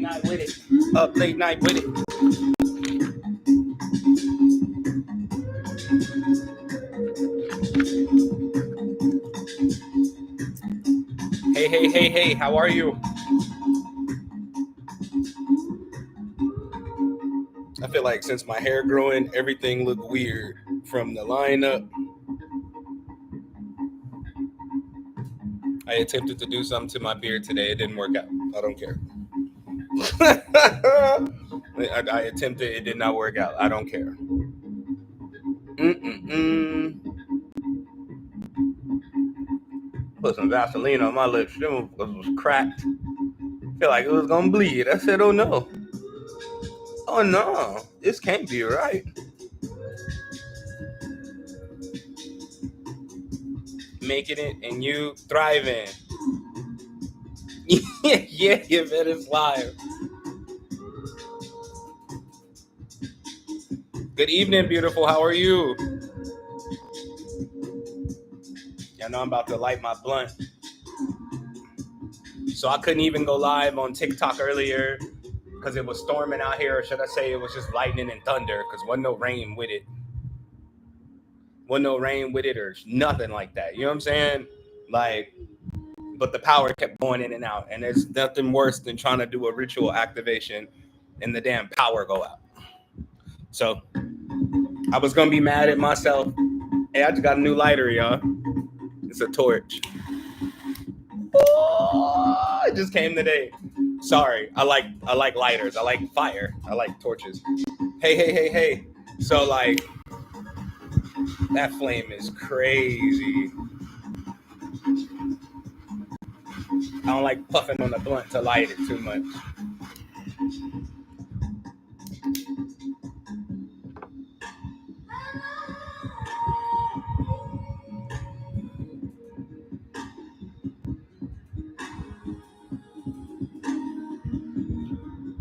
night with it. Up late night with it. Hey, hey, hey, hey, how are you? I feel like since my hair growing, everything look weird from the lineup. I attempted to do something to my beard today. It didn't work out. I don't care. I attempted. It did not work out. I don't care. Mm-mm-mm. Put some Vaseline on my lips. Them was cracked. Feel like it was gonna bleed. I said, "Oh no, oh no, this can't be right." Making it and you thriving. Yeah, you bet it's live. Good evening, beautiful. How are you? I know I'm about to light my blunt. So I couldn't even go live on TikTok earlier because it was storming out here, or should I say it was just lightning and thunder because wasn't no rain with it. Wasn't no rain with it or nothing like that. You know what I'm saying? Like, but the power kept going in and out. And there's nothing worse than trying to do a ritual activation and the damn power go out. So I was going to be mad at myself. Hey, I just got a new lighter, y'all. It's a torch. Oh, it just came today. Sorry, I like lighters. I like fire. I like torches. Hey, hey, hey, hey. So like that flame is crazy. I don't like puffing on the blunt to light it too much.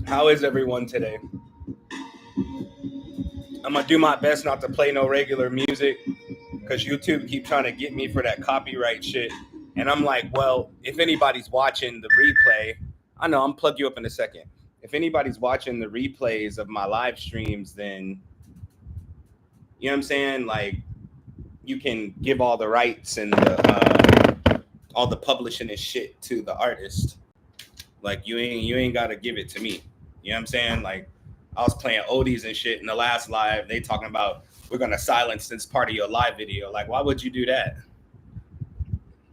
How is everyone today? I'm gonna do my best not to play no regular music because YouTube keep trying to get me for that copyright shit. And I'm like, well, if anybody's watching the replay, I know I'm plug you up in a second. If anybody's watching the replays of my live streams, then you know what I'm saying? Like, you can give all the rights and all the publishing and shit to the artist. Like, you ain't gotta give it to me. You know what I'm saying? Like, I was playing oldies and shit in the last live. They talking about we're gonna silence this part of your live video. Like, why would you do that?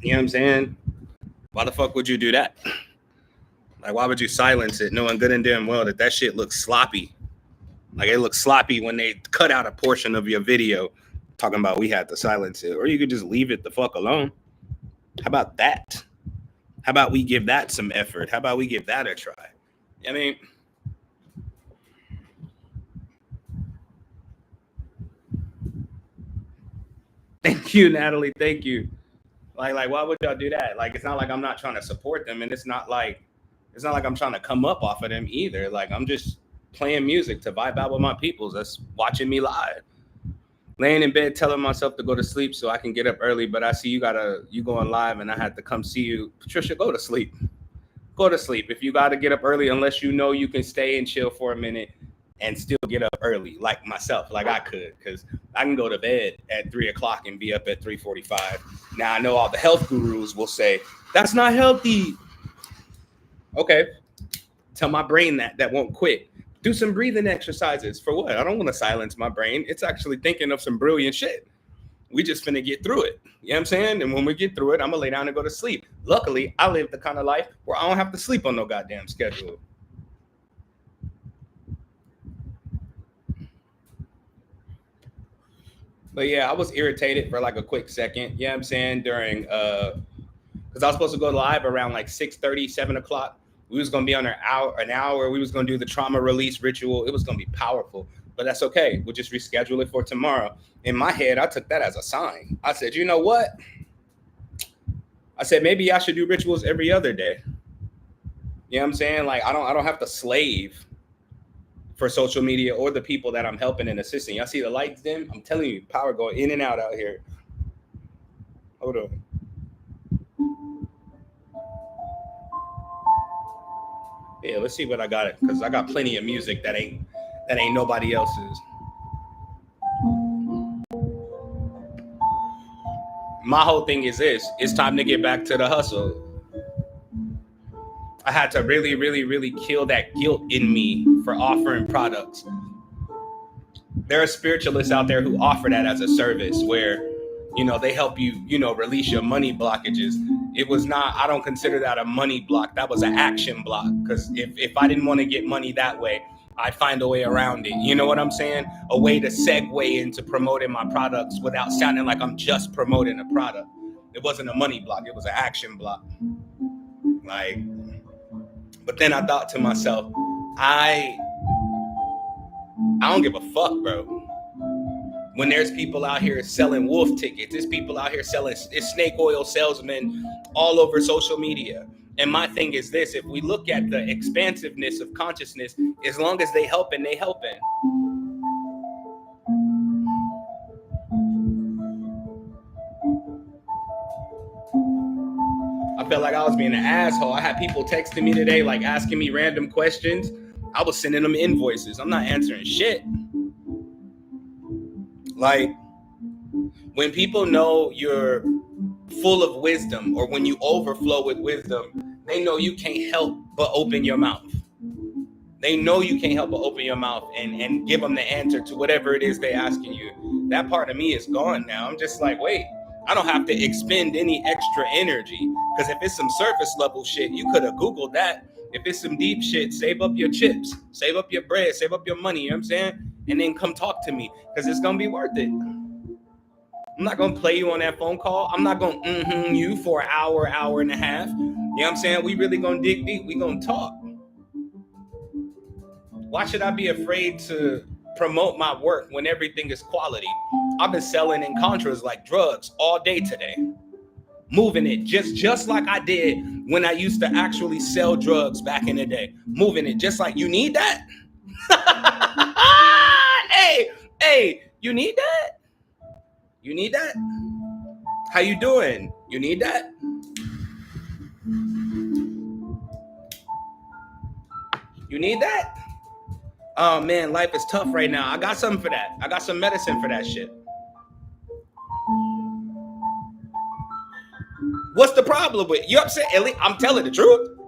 You know what I'm saying? Why the fuck would you do that? Like, why would you silence it, knowing good and damn well that shit looks sloppy? Like, it looks sloppy when they cut out a portion of your video talking about we had to silence it, or you could just leave it the fuck alone. How about that? How about we give that some effort? How about we give that a try? I mean, thank you, Natalie. Thank you. Like, why would y'all do that? Like, it's not like I'm not trying to support them, and it's not like I'm trying to come up off of them either. Like, I'm just playing music to vibe out with my peoples that's watching me live. Laying in bed telling myself to go to sleep so I can get up early, but I see you going live and I had to come see you. Patricia, go to sleep. Go to sleep. If you gotta get up early, unless you know you can stay and chill for a minute and still get up early, like myself, like I could, because I can go to bed at 3 o'clock and be up at 3:45. Now I know all the health gurus will say that's not healthy. Okay, tell my brain that won't quit. Do some breathing exercises. For what? I don't want to silence my brain. It's actually thinking of some brilliant shit. We just finna get through it. You know what I'm saying? And when we get through it, I'm gonna lay down and go to sleep. Luckily, I live the kind of life where I don't have to sleep on no goddamn schedule. But yeah, I was irritated for like a quick second. You know what I'm saying? During because I was supposed to go live around like 6:30, 7 o'clock. We was gonna be on an hour. We was gonna do the trauma release ritual. It was gonna be powerful, but that's okay. We'll just reschedule it for tomorrow. In my head, I took that as a sign. I said, you know what? I said maybe I should do rituals every other day. You know what I'm saying? Like I don't have to slave for social media or the people that I'm helping and assisting. Y'all see the lights dim? I'm telling you, power going in and out here. Hold on. Yeah, let's see what I got it, because I got plenty of music that ain't nobody else's. My whole thing is this: it's time to get back to the hustle. I had to really, really, really kill that guilt in me for offering products. There are spiritualists out there who offer that as a service where, they help you, release your money blockages. It was not, I don't consider that a money block. That was an action block. Because if I didn't want to get money that way, I'd find a way around it. You know what I'm saying? A way to segue into promoting my products without sounding like I'm just promoting a product. It wasn't a money block. It was an action block. But then I thought to myself, I don't give a fuck, bro. When there's people out here selling wolf tickets, there's people out here selling, it's snake oil salesmen all over social media. And my thing is this: if we look at the expansiveness of consciousness, as long as they helping, they helping. I felt like I was being an asshole. I had people texting me today, like asking me random questions. I was sending them invoices. I'm not answering shit. Like, when people know you're full of wisdom, or when you overflow with wisdom, they know you can't help but open your mouth. They know you can't help but open your mouth and give them the answer to whatever it is they're asking you. That part of me is gone now. I'm just like, wait, I don't have to expend any extra energy. Because if it's some surface level shit, you could have Googled that. If it's some deep shit, save up your chips, save up your bread, save up your money, you know what I'm saying? And then come talk to me, because it's going to be worth it. I'm not going to play you on that phone call. I'm not going to you for an hour, hour and a half. You know what I'm saying? We really going to dig deep. We going to talk. Why should I be afraid to promote my work when everything is quality? I've been selling in contras like drugs all day today. Moving it just like I did when I used to actually sell drugs back in the day. Moving it just like, you need that? Hey, you need that? You need that? How you doing? You need that? You need that? Oh man, life is tough right now. I got something for that. I got some medicine for that shit. What's the problem with you? Upset? At least I'm telling the truth.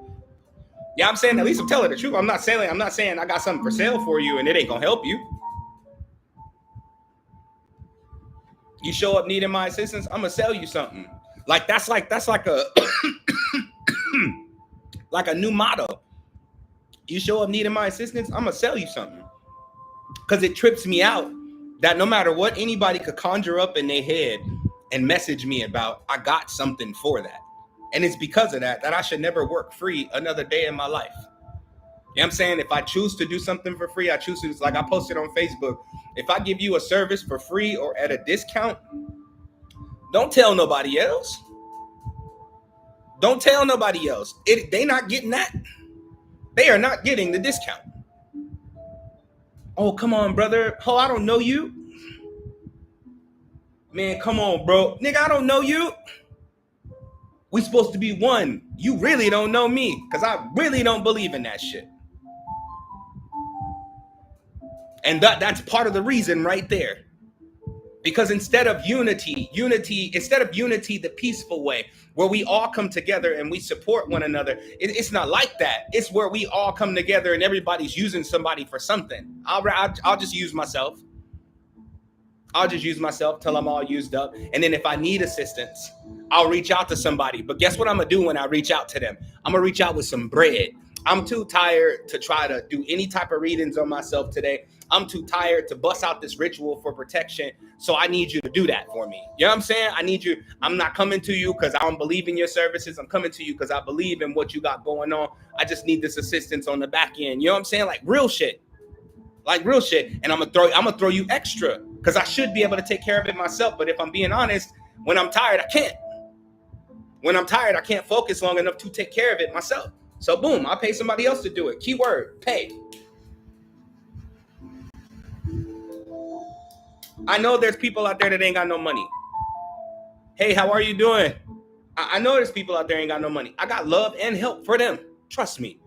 Yeah, I'm saying at least I'm telling the truth. I'm not saying I got something for sale for you and it ain't gonna help you. You show up needing my assistance, I'm gonna sell you something. Like that's like a like a new motto. You show up needing my assistance, I'm gonna sell you something. Because it trips me out that no matter what anybody could conjure up in their head and message me about, I got something for that. And it's because of that I should never work free another day in my life. You know what I'm saying? If I choose to do something for free, I choose to, like I posted on Facebook, if I give you a service for free or at a discount, don't tell nobody else. Don't tell nobody else. They not getting that. They are not getting the discount. Oh, come on, brother. Oh, I don't know you. Man, come on, bro. Nigga, I don't know you. We supposed to be one. You really don't know me, because I really don't believe in that shit. And that's part of the reason right there. Because instead of unity, the peaceful way, where we all come together and we support one another, it's not like that. It's where we all come together and everybody's using somebody for something. I'll just use myself. I'll just use myself till I'm all used up. And then if I need assistance, I'll reach out to somebody. But guess what I'm going to do when I reach out to them? I'm going to reach out with some bread. I'm too tired to try to do any type of readings on myself today. I'm too tired to bust out this ritual for protection. So I need you to do that for me. You know what I'm saying? I need you. I'm not coming to you because I don't believe in your services. I'm coming to you because I believe in what you got going on. I just need this assistance on the back end. You know what I'm saying? Like real shit. And I'm gonna throw you extra because I should be able to take care of it myself. But if I'm being honest, when I'm tired, I can't. When I'm tired, I can't focus long enough to take care of it myself. So boom, I'll pay somebody else to do it. Keyword, pay. I know there's people out there that ain't got no money. Hey, how are you doing? I know there's people out there ain't got no money. I got love and help for them. Trust me.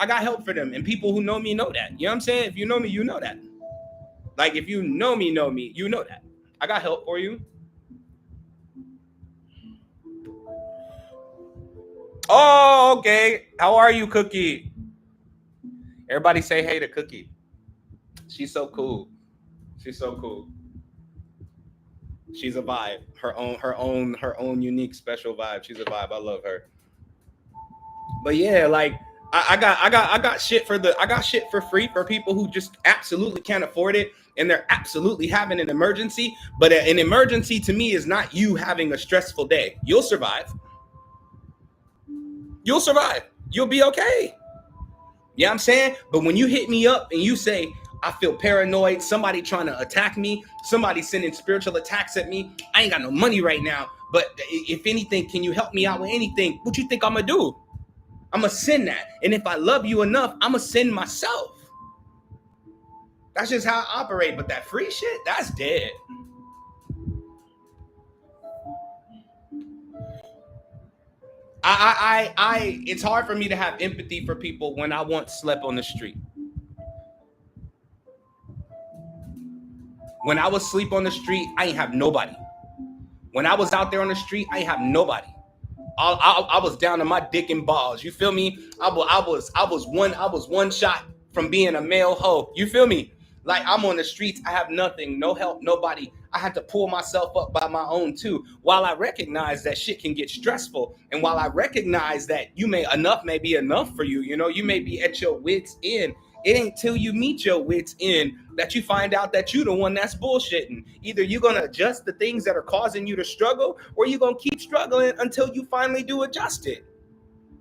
I got help for them. And people who know me know that. You know what I'm saying? If you know me, you know that. Like, if you know me, you know that. I got help for you. Oh, okay. How are you, Cookie? Everybody say hey to Cookie. She's so cool. She's so cool. She's a vibe. Her own unique special vibe. She's a vibe. I love her. But yeah, like I got shit for free for people who just absolutely can't afford it and they're absolutely having an emergency. But an emergency to me is not you having a stressful day. You'll survive. You'll survive. You'll be okay. Yeah, I'm saying? But when you hit me up and you say, I feel paranoid, somebody trying to attack me, somebody sending spiritual attacks at me, I ain't got no money right now, but if anything, can you help me out with anything? What you think I'm gonna do? I'm gonna send that. And if I love you enough, I'm gonna send myself. That's just how I operate. But that free shit, that's dead. It's hard for me to have empathy for people when I once slept on the street. When I was asleep on the street, I ain't have nobody. When I was out there on the street, I ain't have nobody. I was down to my dick and balls. You feel me? I was one shot from being a male hoe. You feel me? Like, I'm on the streets. I have nothing, no help, nobody. I had to pull myself up by my own too. While I recognize that shit can get stressful, and while I recognize that enough may be enough for you, you know, you may be at your wits' end. It ain't till you meet your wits' end that you find out that you the one that's bullshitting. Either you're gonna adjust the things that are causing you to struggle, or you're gonna keep struggling until you finally do adjust it.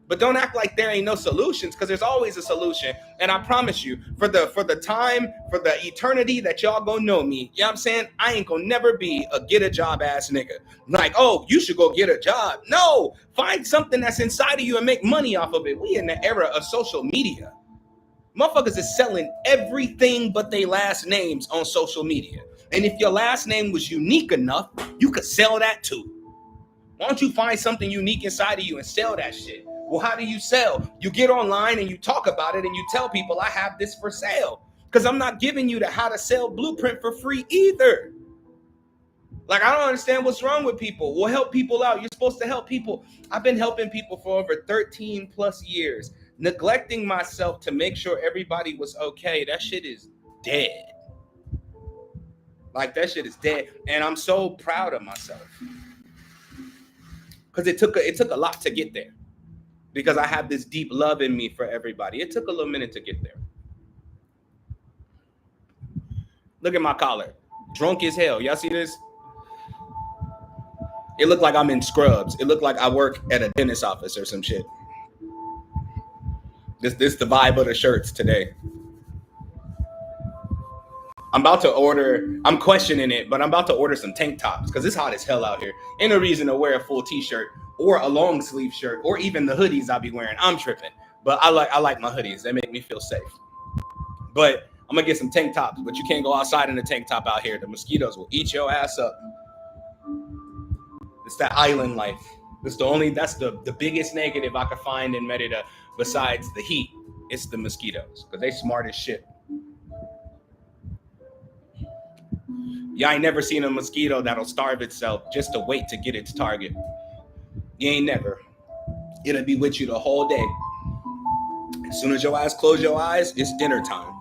But don't act like there ain't no solutions, because there's always a solution. And I promise you, for the eternity that y'all gonna know me, you know what I'm saying? I ain't gonna never be a get a job ass nigga. Like, oh, you should go get a job. No, find something that's inside of you and make money off of it. We in the era of social media. Motherfuckers is selling everything but their last names on social media. And if your last name was unique enough, you could sell that too. Why don't you find something unique inside of you and sell that shit? Well, how do you sell? You get online and you talk about it and you tell people, I have this for sale. Because I'm not giving you the how to sell blueprint for free either. Like, I don't understand what's wrong with people. We'll help people out. You're supposed to help people. I've been helping people for over 13 plus years. Neglecting myself to make sure everybody was okay. That shit is dead. Like, that shit is dead. And I'm so proud of myself. Because it took a lot to get there. Because I have this deep love in me for everybody. It took a little minute to get there. Look at my collar. Drunk as hell. Y'all see this? It looked like I'm in scrubs. It looked like I work at a dentist office or some shit. This the vibe of the shirts today. I'm about to order, I'm questioning it, but I'm about to order some tank tops because it's hot as hell out here. Ain't no reason to wear a full t-shirt or a long sleeve shirt or even the hoodies I'll be wearing. I'm tripping. But I like my hoodies. They make me feel safe. But I'm gonna get some tank tops, but you can't go outside in a tank top out here. The mosquitoes will eat your ass up. It's that island life. That's the biggest negative I could find in Merida besides the heat. It's the mosquitoes, because they smart as shit. Y'all ain't never seen a mosquito that'll starve itself just to wait to get its target. You ain't never. It'll be with you the whole day. As soon as your eyes close your eyes, it's dinner time.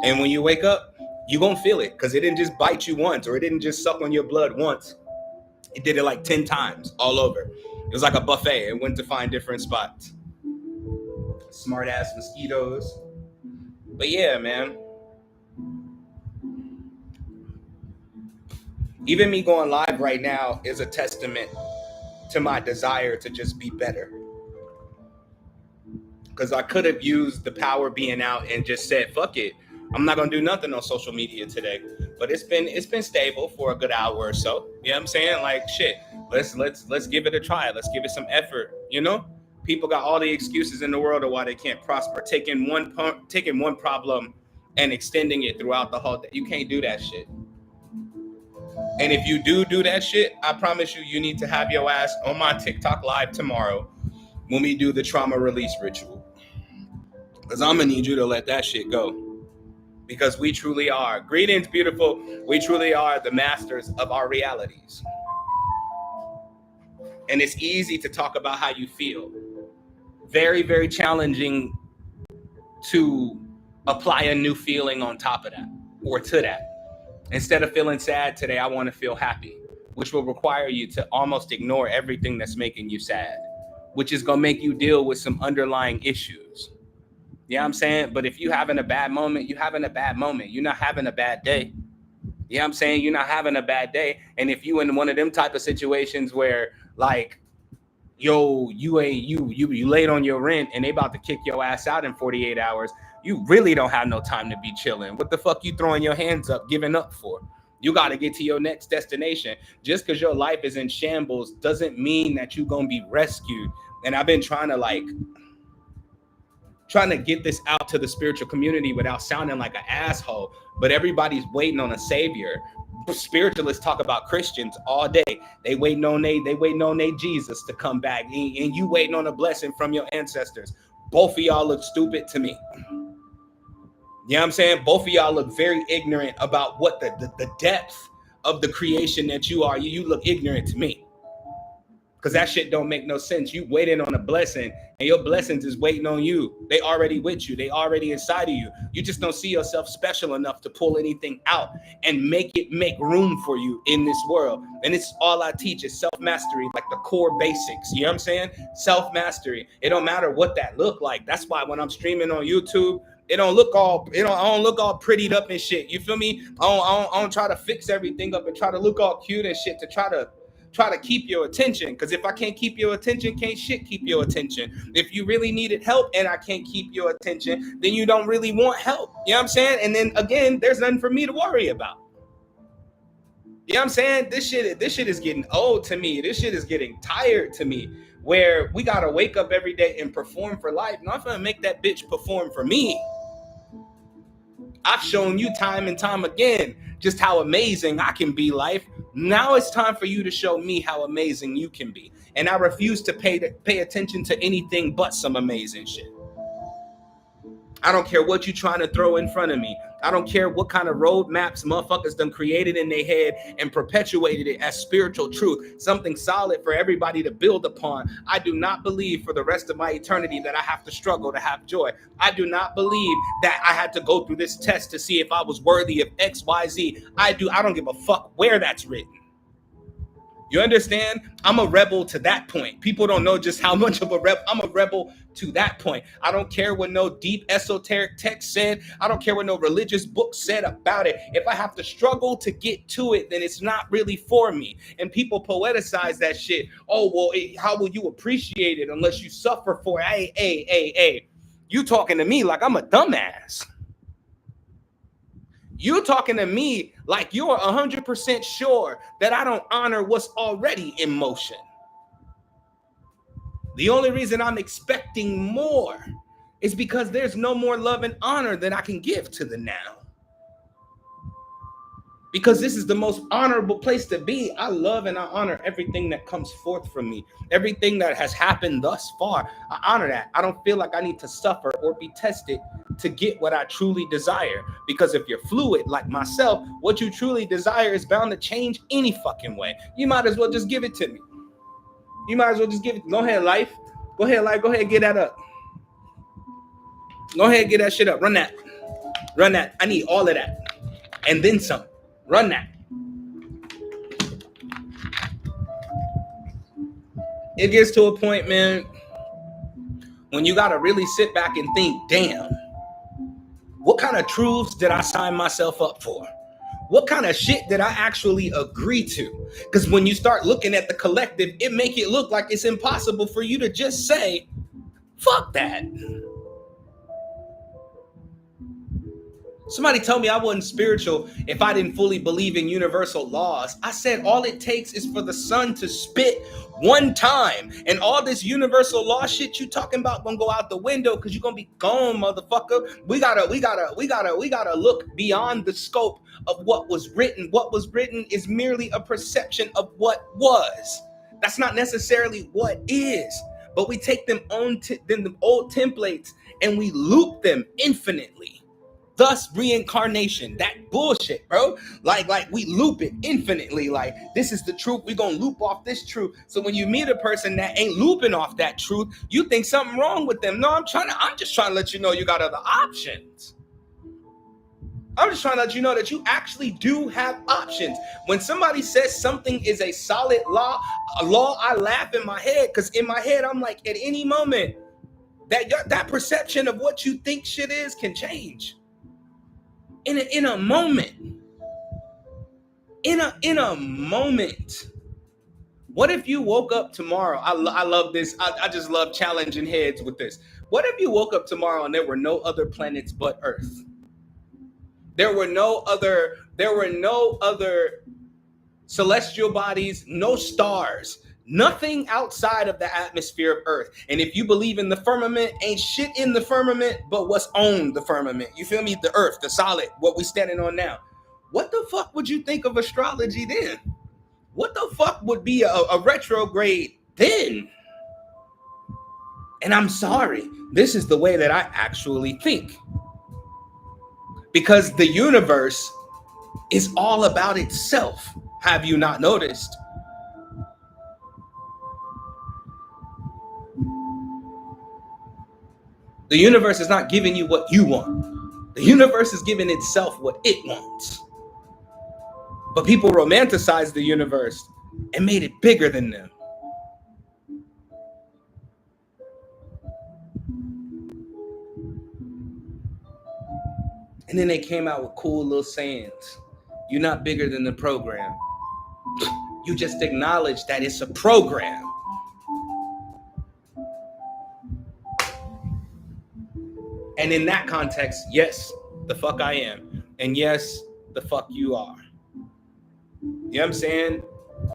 And when you wake up, you gonna feel it, because it didn't just bite you once, or it didn't just suck on your blood once. It did it like 10 times all over. It was like a buffet. It went to find different spots. Smart ass mosquitoes. But yeah, man. Even me going live right now is a testament to my desire to just be better. Because I could have used the power being out and just said, fuck it. I'm not gonna do nothing on social media today. But it's been stable for a good hour or so. You know what I'm saying? Like, shit, let's give it a try. Let's give it some effort. You know? People got all the excuses in the world of why they can't prosper. Taking one problem and extending it throughout the whole day. You can't do that shit. And if you do that shit, I promise you need to have your ass on my TikTok live tomorrow when we do the trauma release ritual. Because I'm going to need you to let that shit go. Because we truly are. Greetings, beautiful. We truly are the masters of our realities. And it's easy to talk about how you feel. Very, very challenging to apply a new feeling on top of that or to that. Instead of feeling sad today, I want to feel happy, which will require you to almost ignore everything that's making you sad, which is going to make you deal with some underlying issues. You know what I'm saying? But if you're having a bad moment, you're having a bad moment. You're not having a bad day. You know what I'm saying? You're not having a bad day. And if you in one of them type of situations where like, yo, you late on your rent and they about to kick your ass out in 48 hours, you really don't have no time to be chilling. What the fuck you throwing your hands up, giving up for? You got to get to your next destination. Just because your life is in shambles doesn't mean that you're going to be rescued. And I've been trying to get this out to the spiritual community without sounding like an asshole, but everybody's waiting on a savior. Spiritualists talk about Christians all day. They waiting on they Jesus to come back, and you waiting on a blessing from your ancestors. Both of y'all look stupid to me. You know what I'm saying? Both of y'all look very ignorant about what the depth of the creation that you are. You look ignorant to me. Because that shit don't make no sense. You waiting on a blessing, and your blessings is waiting on you. They already with you. They already inside of you. You just don't see yourself special enough to pull anything out and make room for you in this world. And it's all I teach is self-mastery, like the core basics. You know what I'm saying? Self-mastery. It don't matter what that look like. That's why when I'm streaming on YouTube, I don't look all prettied up and shit. You feel me? I don't try to fix everything up and try to look all cute and shit to try to keep your attention. Because if I can't keep your attention, can't shit keep your attention. If you really needed help and I can't keep your attention, then you don't really want help. You know what I'm saying? And then again, there's nothing for me to worry about. You know what I'm saying? This shit is getting old to me. This shit is getting tired to me. Where we gotta wake up every day and perform for life. Now I'm gonna make that bitch perform for me. I've shown you time and time again just how amazing I can be, life. Now it's time for you to show me how amazing you can be. And I refuse to pay attention to anything but some amazing shit. I don't care what you're trying to throw in front of me. I don't care what kind of roadmaps motherfuckers done created in their head and perpetuated it as spiritual truth, something solid for everybody to build upon. I do not believe for the rest of my eternity that I have to struggle to have joy. I do not believe that I had to go through this test to see if I was worthy of X, Y, Z. I don't give a fuck where that's written. You understand? I'm a rebel to that point. People don't know just how much of a rebel. I'm a rebel to that point. I don't care what no deep esoteric text said. I don't care what no religious book said about it. If I have to struggle to get to it, then it's not really for me. And people poeticize that shit. Oh, well, how will you appreciate it unless you suffer for it? Hey. You talking to me like I'm a dumbass. You talking to me like you're 100% sure that I don't honor what's already in motion. The only reason I'm expecting more is because there's no more love and honor that I can give to the now. Because this is the most honorable place to be. I love and I honor everything that comes forth from me. Everything that has happened thus far, I honor that. I don't feel like I need to suffer or be tested to get what I truly desire. Because if you're fluid like myself, what you truly desire is bound to change any fucking way. You might as well just give it to me. You might as well just give it. Go ahead, life. Go ahead, life. Go ahead, get that up. Go ahead, get that shit up. Run that. Run that. I need all of that. And then some. Run that. It gets to a point, man, when you got to really sit back and think, damn, what kind of truths did I sign myself up for? What kind of shit did I actually agree to? Because when you start looking at the collective, it make it look like it's impossible for you to just say, fuck that. Somebody told me I wasn't spiritual if I didn't fully believe in universal laws. I said all it takes is for the sun to spit one time, and all this universal law shit you talking about gonna go out the window because you're gonna be gone, motherfucker. We gotta look beyond the scope of what was written. What was written is merely a perception of what was. That's not necessarily what is. but we take them the old templates and we loop them infinitely. Thus reincarnation, that bullshit, bro. Like we loop it infinitely. Like, this is the truth, we're gonna loop off this truth. So when you meet a person that ain't looping off that truth, you think something wrong with them. No, I'm just trying to let you know you got other options. I'm just trying to let you know that you actually do have options. When somebody says something is a solid law, I laugh in my head, because in my head I'm like, at any moment, that perception of what you think shit is can change. In a moment. In a moment. What if you woke up tomorrow? I love this. I just love challenging heads with this. What if you woke up tomorrow and there were no other planets but Earth? There were no other celestial bodies, no stars, nothing outside of the atmosphere of Earth. And if you believe in the firmament, ain't shit in the firmament but what's on the firmament. You feel me? The Earth, the solid, what we standing on now. What the fuck would you think of astrology then? What the fuck would be a retrograde then? And I'm sorry, this is the way that I actually think. Because the universe is all about itself. Have you not noticed? The universe is not giving you what you want. The universe is giving itself what it wants. But people romanticized the universe and made it bigger than them. And then they came out with cool little sayings. You're not bigger than the program. You just acknowledge that it's a program. And in that context, yes, the fuck I am. And yes, the fuck you are. You know what I'm saying?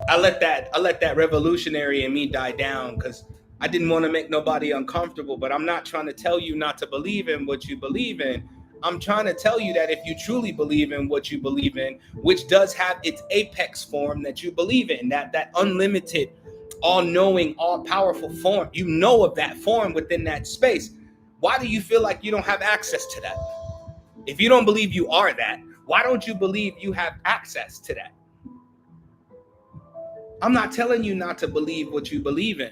I let that revolutionary in me die down because I didn't want to make nobody uncomfortable. But I'm not trying to tell you not to believe in what you believe in. I'm trying to tell you that if you truly believe in what you believe in, which does have its apex form that you believe in, that unlimited, all-knowing, all-powerful form, you know of that form within that space. Why do you feel like you don't have access to that? If you don't believe you are that, why don't you believe you have access to that? I'm not telling you not to believe what you believe in.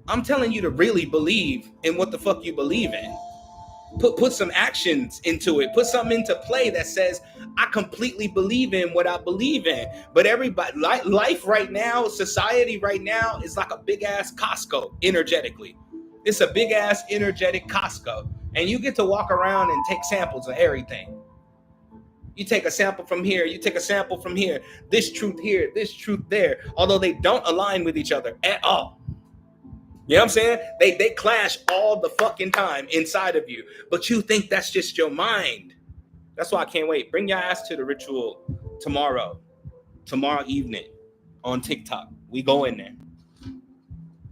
I'm telling you to really believe in what the fuck you believe in. Put some actions into it. Put something into play that says, I completely believe in what I believe in. But everybody, life right now, society right now is like a big ass Costco energetically. It's a big ass energetic Costco. And you get to walk around and take samples of everything. You take a sample from here, you take a sample from here, this truth here, this truth there, although they don't align with each other at all. You know what I'm saying? They clash all the fucking time inside of you, but you think that's just your mind. That's why I can't wait. Bring your ass to the ritual tomorrow evening on TikTok. We go in there.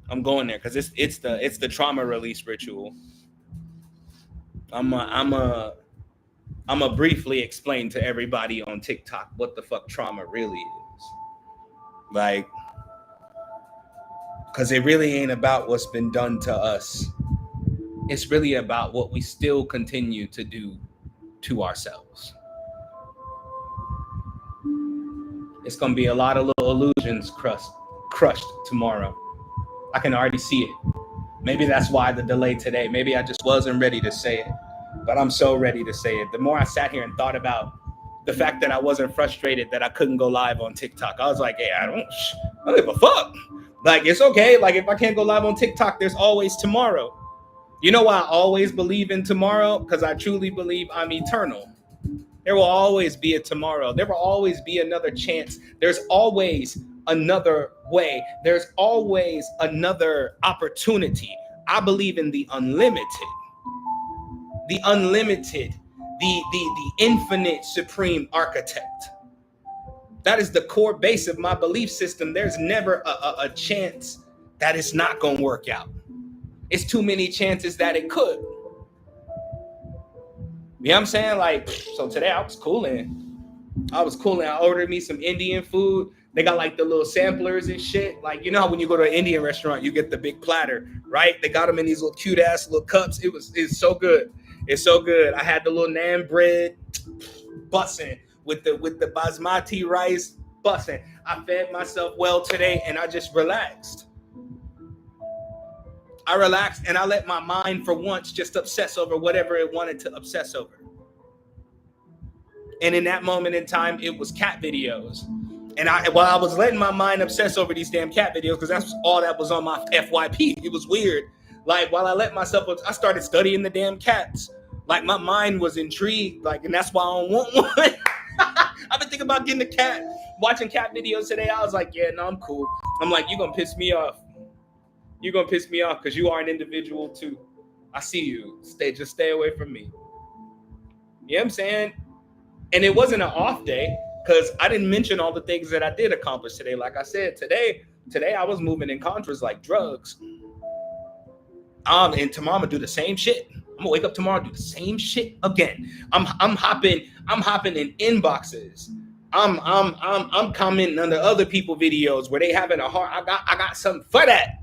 I'm going there because it's the trauma release ritual. I'm a briefly explain to everybody on TikTok what the fuck trauma really is. Like, because it really ain't about what's been done to us. It's really about what we still continue to do to ourselves. It's going to be a lot of little illusions crushed tomorrow. I can already see it. Maybe that's why the delay today. Maybe I just wasn't ready to say it. But I'm so ready to say it. The more I sat here and thought about the fact that I wasn't frustrated that I couldn't go live on TikTok, I was like, hey, I don't give a fuck. Like, it's okay. Like, if I can't go live on TikTok, there's always tomorrow. You know why I always believe in tomorrow? Because I truly believe I'm eternal. There will always be a tomorrow. There will always be another chance. There's always another way. There's always another opportunity. I believe in the unlimited. The unlimited, the infinite supreme architect. That is the core base of my belief system. There's never a chance that it's not going to work out. It's too many chances that it could. You know what I'm saying? Like, so today I was cooling. I ordered me some Indian food. They got like the little samplers and shit. Like, you know how when you go to an Indian restaurant, you get the big platter, right? They got them in these little cute ass little cups. It's so good. It's so good. I had the little naan bread bussin' with the basmati rice bussin'. I fed myself well today and I just relaxed. I relaxed and I let my mind for once just obsess over whatever it wanted to obsess over. And in that moment in time, it was cat videos. And while I was letting my mind obsess over these damn cat videos, because that's all that was on my FYP. It was weird. Like, while I let myself, I started studying the damn cats. Like, my mind was intrigued. Like, and that's why I don't want one. I've been thinking about getting a cat. Watching cat videos today, I was like, yeah, no, I'm cool. I'm like, you're going to piss me off. You're going to piss me off because you are an individual too. I see you. Just stay away from me. You know what I'm saying? And it wasn't an off day because I didn't mention all the things that I did accomplish today. Like I said, today I was moving in contras like drugs. And tomorrow I'm gonna do the same shit. I'm gonna wake up tomorrow and do the same shit again. I'm hopping in inboxes. I'm commenting under other people's videos where they having a hard. I got something for that.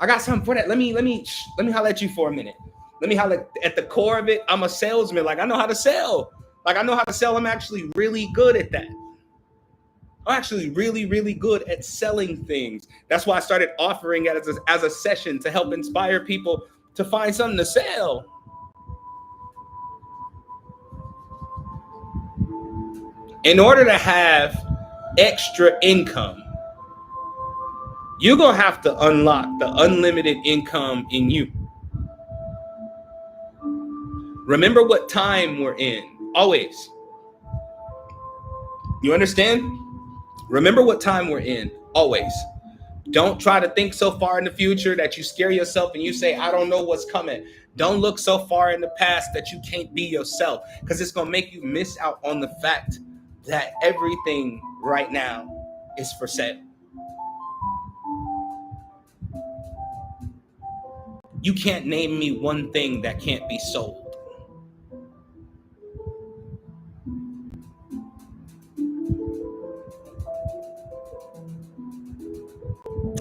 I got something for that. Let me holler at you for a minute. Let me holler at the core of it. I'm a salesman. Like, I know how to sell. I'm actually really good at that. I'm actually really, really good at selling things. That's why I started offering it as a session to help inspire people to find something to sell. In order to have extra income, you're going to have to unlock the unlimited income in you. Remember what time we're in, always. You understand? Remember what time we're in, always. Don't try to think so far in the future that you scare yourself and you say, I don't know what's coming. Don't look so far in the past that you can't be yourself, because it's going to make you miss out on the fact that everything right now is for sale. You can't name me one thing that can't be sold.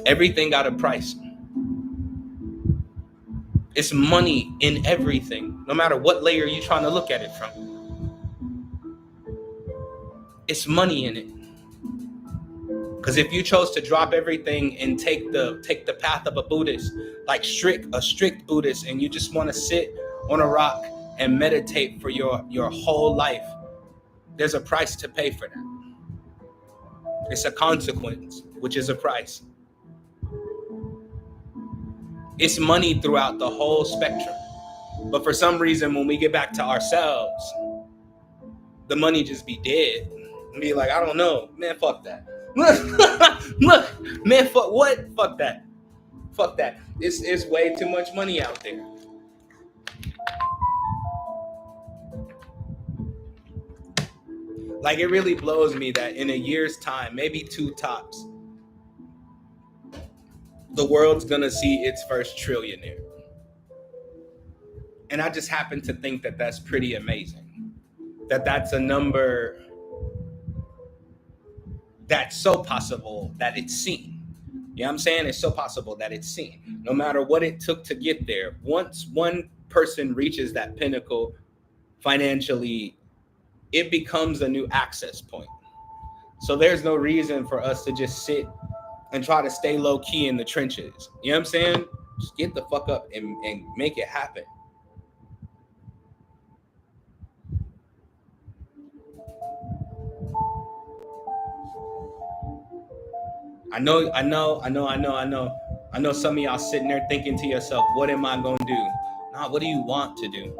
Everything got a price. It's money in everything, no matter what layer you're trying to look at it from. It's money in it. Because if you chose to drop everything and take the path of a Buddhist, like a strict Buddhist, and you just want to sit on a rock and meditate for your whole life, there's a price to pay for that. It's a consequence, which is a price. It's money throughout the whole spectrum. But for some reason, when we get back to ourselves, the money just be dead. And be like, I don't know. Man, fuck that. Look, man, fuck what? Fuck that. Fuck that. It's way too much money out there. Like, it really blows me that in a year's time, maybe 2 tops, the world's gonna see its first trillionaire. And I just happen to think that that's pretty amazing. That's a number that's so possible that it's seen. You know what I'm saying? It's so possible that it's seen. No matter what it took to get there, once one person reaches that pinnacle financially, it becomes a new access point. So there's no reason for us to just sit and try to stay low key in the trenches. You know what I'm saying? Just get the fuck up and make it happen. I know some of y'all sitting there thinking to yourself, what am I going to do? Nah, what do you want to do?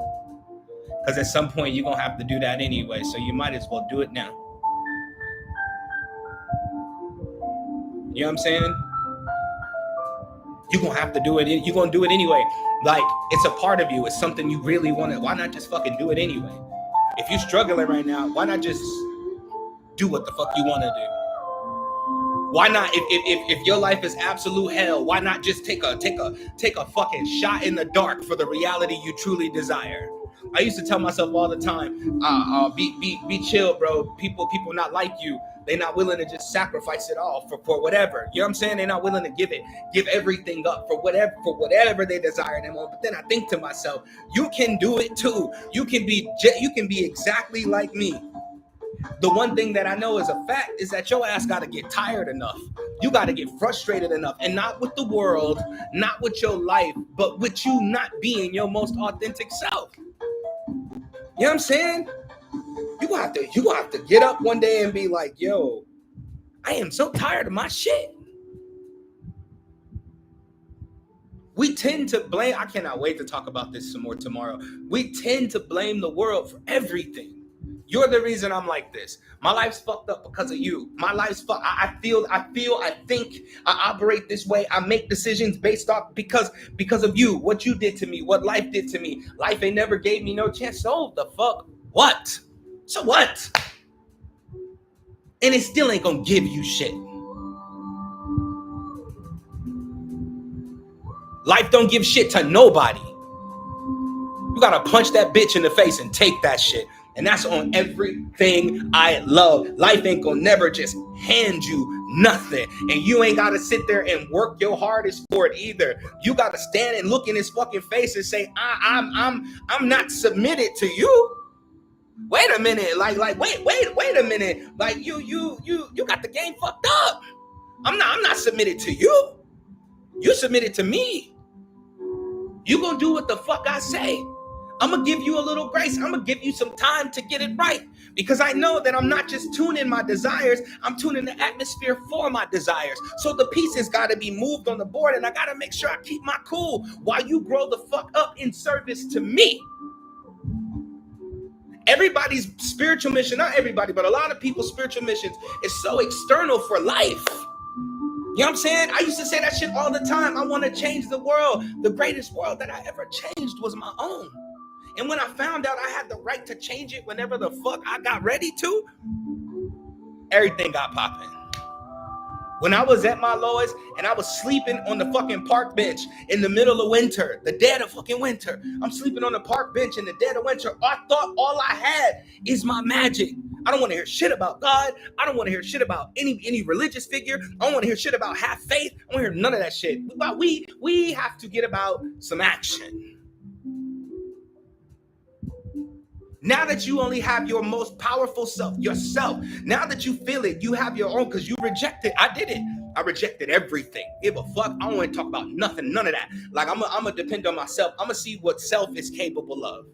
Because at some point you're going to have to do that anyway. So you might as well do it now. You know what I'm saying? You're going to have to do it. You're going to do it anyway. Like, it's a part of you. It's something you really want to. Why not just fucking do it anyway? If you're struggling right now, why not just do what the fuck you want to do? Why not, if your life is absolute hell, why not just take a fucking shot in the dark for the reality you truly desire? I used to tell myself all the time, be chill, bro. People not like you. They're not willing to just sacrifice it all for whatever. You know what I'm saying? They're not willing to give everything up for whatever they desire in them. But then I think to myself, you can do it too. You can be exactly like me. The one thing that I know is a fact is that your ass got to get tired enough. You got to get frustrated enough, and not with the world, not with your life, but with you not being your most authentic self. You know what I'm saying? You gonna have to get up one day and be like, yo, I am so tired of my shit. We tend to blame, I cannot wait to talk about this some more tomorrow. We tend to blame the world for everything. You're the reason I'm like this. My life's fucked up because of you. My life's fucked. I think, I operate this way. I make decisions based off because of you, what you did to me, what life did to me. Life ain't never gave me no chance. So the fuck what? So what? And it still ain't gonna give you shit. Life don't give shit to nobody. You gotta punch that bitch in the face and take that shit. And that's on everything I love. Life ain't gonna never just hand you nothing. And you ain't gotta sit there and work your hardest for it either. You gotta stand and look in his fucking face and say, I'm not submitted to you. Wait a minute. Like wait a minute. Like you got the game fucked up. I'm not submitted to you. You submitted to me. You gonna do what the fuck I say. I'm going to give you a little grace. I'm going to give you some time to get it right, because I know that I'm not just tuning my desires. I'm tuning the atmosphere for my desires. So the pieces got to be moved on the board, and I got to make sure I keep my cool while you grow the fuck up in service to me. Everybody's spiritual mission, not everybody, but a lot of people's spiritual missions is so external for life. You know what I'm saying? I used to say that shit all the time. I want to change the world. The greatest world that I ever changed was my own. And when I found out I had the right to change it whenever the fuck I got ready to, everything got popping. When I was at my lowest and I was sleeping on the fucking park bench in the middle of winter, the dead of fucking winter, I'm sleeping on the park bench in the dead of winter. I thought all I had is my magic. I don't want to hear shit about God. I don't want to hear shit about any religious figure. I don't want to hear shit about have faith. I don't want to hear none of that shit. But we have to get about some action. Now that you only have your most powerful self, yourself, now that you feel it, you have your own, because you rejected. I did it. I rejected everything. Give a fuck. I don't want to talk about nothing, none of that. Like, I'm going to depend on myself. I'm going to see what self is capable of.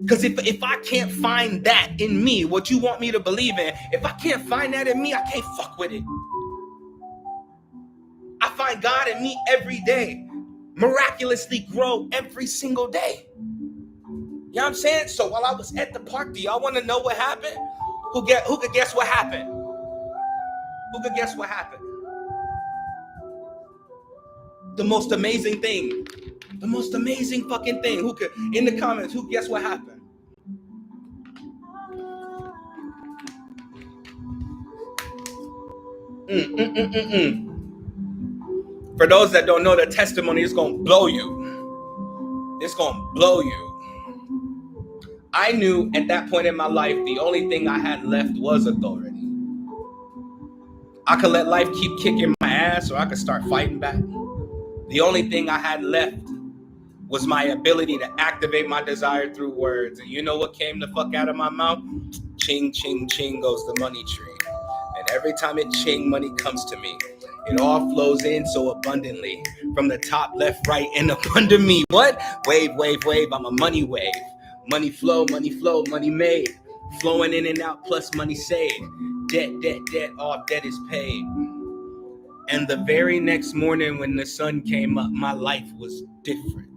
Because if I can't find that in me, what you want me to believe in, if I can't find that in me, I can't fuck with it. I find God in me every day. Miraculously grow every single day. You know what I'm saying? So while I was at the park, do y'all want to know what happened? Who could guess what happened? Who could guess what happened? The most amazing thing. The most amazing fucking thing. Who could, in the comments, who guess what happened? For those that don't know, the testimony is going to blow you. It's going to blow you. I knew at that point in my life, the only thing I had left was authority. I could let life keep kicking my ass, or I could start fighting back. The only thing I had left was my ability to activate my desire through words. And you know what came the fuck out of my mouth? Ching, ching, ching goes the money tree. And every time it ching, money comes to me. It all flows in so abundantly. From the top, left, right, and up under me. What? Wave, wave, wave. I'm a money wave. Money flow, money made. Flowing in and out, plus money saved. Debt, all debt is paid. And the very next morning when the sun came up, my life was different.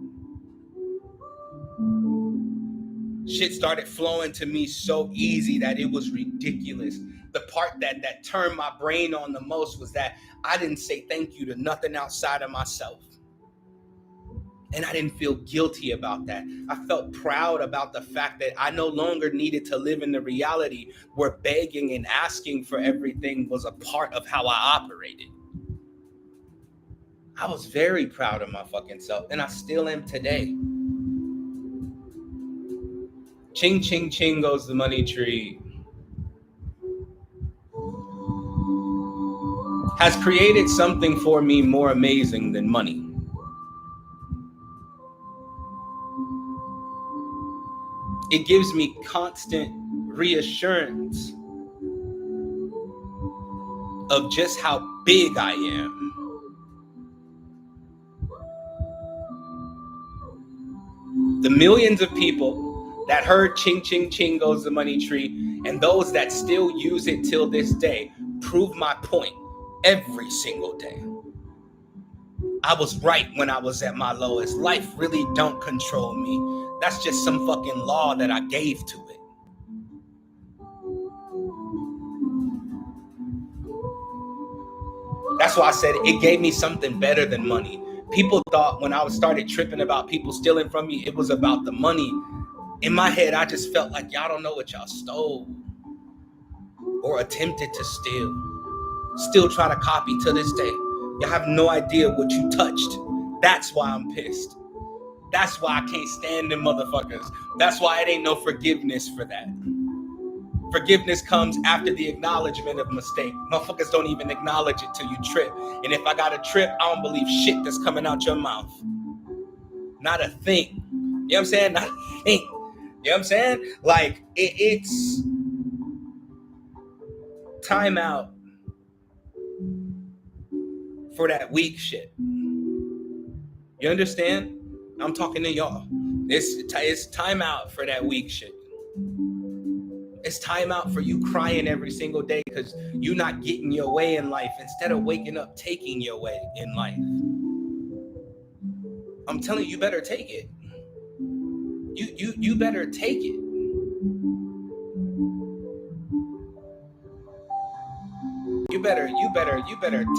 Shit started flowing to me so easy that it was ridiculous. The part that turned my brain on the most was that I didn't say thank you to nothing outside of myself. And I didn't feel guilty about that. I felt proud about the fact that I no longer needed to live in the reality where begging and asking for everything was a part of how I operated. I was very proud of my fucking self, and I still am today. Ching, ching, ching goes the money tree has created something for me more amazing than money. It gives me constant reassurance of just how big I am. The millions of people that heard ching, ching, ching goes the money tree, and those that still use it till this day, prove my point every single day. I was right when I was at my lowest. Life really don't control me. That's just some fucking law that I gave to it. That's why I said it gave me something better than money. People thought when I started tripping about people stealing from me, it was about the money. In my head, I just felt like y'all don't know what y'all stole or attempted to steal. Still try to copy to this day. Y'all have no idea what you touched. That's why I'm pissed. That's why I can't stand them motherfuckers. That's why it ain't no forgiveness for that. Forgiveness comes after the acknowledgement of mistake. Motherfuckers don't even acknowledge it till you trip. And if I got a trip, I don't believe shit that's coming out your mouth. Not a thing. You know what I'm saying? Not a thing. You know what I'm saying? Like, it's time out for that weak shit. You understand? I'm talking to y'all. It's time out for that weak shit. It's time out for you crying every single day because you're not getting your way in life instead of waking up taking your way in life. I'm telling you, you better take it. You better take it. You better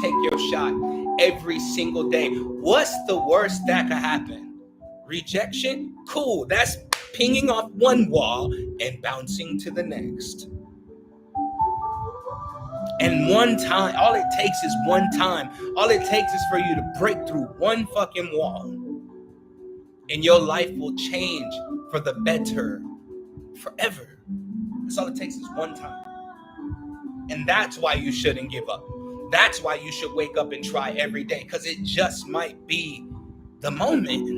take your shot every single day. What's the worst that could happen? Rejection? Cool. That's pinging off one wall and bouncing to the next. And one time, all it takes is one time. All it takes is for you to break through one fucking wall. And your life will change for the better forever. That's all it takes is one time. And that's why you shouldn't give up. That's why you should wake up and try every day, because it just might be the moment.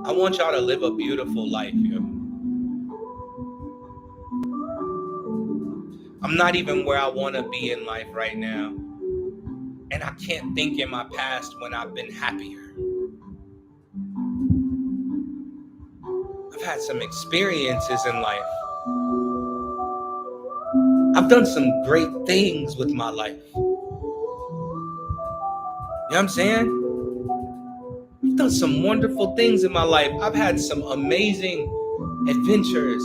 I want y'all to live a beautiful life, yo. I'm not even where I want to be in life right now. And I can't think in my past when I've been happier. I've had some experiences in life. I've done some great things with my life. You know what I'm saying? I've done some wonderful things in my life. I've had some amazing adventures.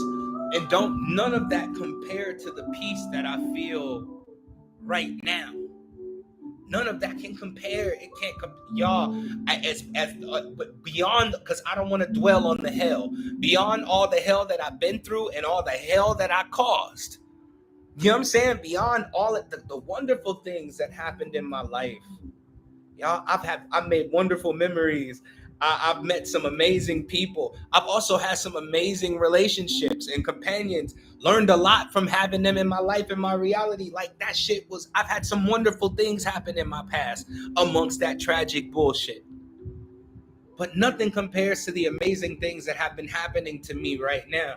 And none of that compare to the peace that I feel right now. None of that can compare. It can't y'all, but beyond, because I don't want to dwell on the hell. Beyond all the hell that I've been through and all the hell that I caused. You know what I'm saying? Beyond all of the wonderful things that happened in my life. Y'all, I've made wonderful memories. I've met some amazing people. I've also had some amazing relationships and companions. Learned a lot from having them in my life, in my reality. Like, that shit was, I've had some wonderful things happen in my past amongst that tragic bullshit. But nothing compares to the amazing things that have been happening to me right now.